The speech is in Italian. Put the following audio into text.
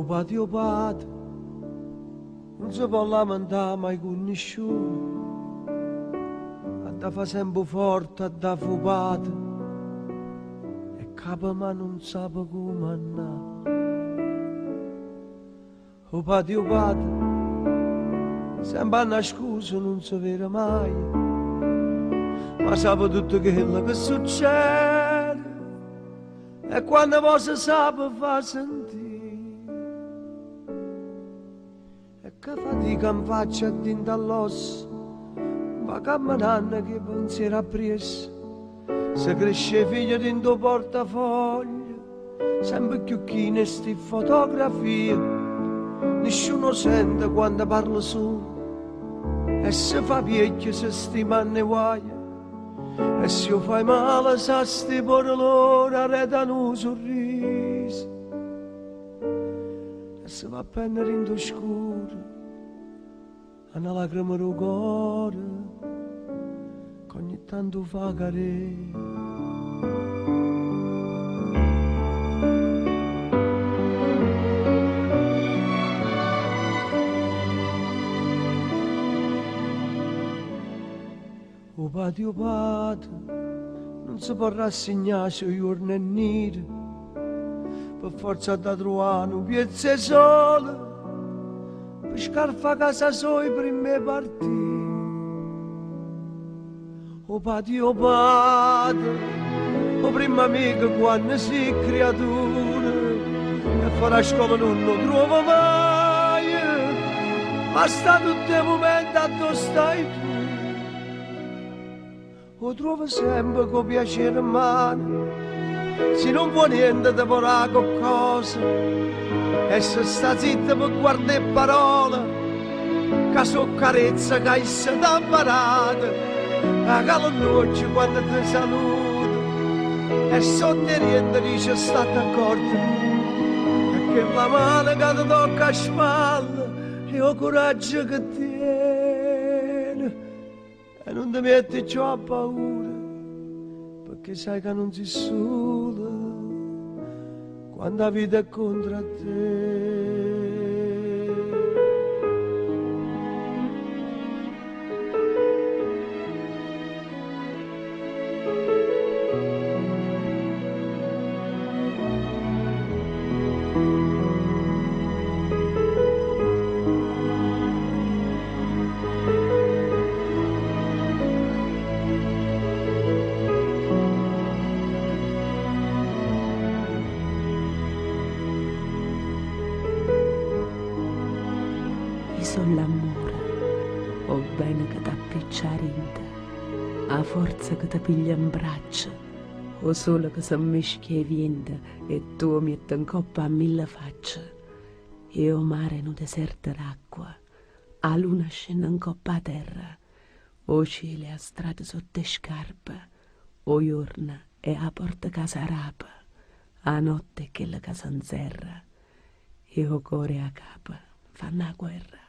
patio padre non si può lamentare mai con nessuno, da fa sempre forte, da fupate, e capo ma non sa come andare. O patio padre, sempre una scusa non si vede mai, ma sa tutto quello che succede, e quando poi si sa fa sentire. E che fatica in faccia dentro all'osso, ma camminando che pensiero a presso, se cresce figlio dentro portafoglio, sempre più chine sti fotografie, nessuno sente quando parla solo, e se fa vecchio se stima ne guai, e se io fai male sa sti per loro arredano un sorriso, e se va a prendere in scuro una lacrima del cuore che ogni tanto fa cadere. O patio padre non si può rassegnare sui giorni neri, per forza da trovare un piezza sole, per scarfa casa sua i primi partiti. O patio padre, o prima amico quando si creatura, e farà scopo non lo trova mai, ma sta tutto il momento a dove stai tu. Lo trovo sempre con piacere in mano, se non vuoi niente ti vorrà qualcosa, e se sta zitta per guardare parole, che so carezza che essa t'ha parata, la calanoce quando ti saluta, e sotto niente dice state accorta, e che la mano che ti tocca a spalla, e il coraggio che tiene. E non ti metti giù a paura, perché sai che non sei sola quando la vita è contro te. Sono l'amore, o bene che t'appicciare in te, a forza che ti piglia in braccio, o solo che si mischia e viente e tu metti in coppa a mille facce, e o mare in un deserto d'acqua, a luna scende in coppa a terra, o cielo a strada sotto le scarpe, o giorno e a porta casa rapa, a notte che la casa inserra, e o cuore a capa fanno la guerra.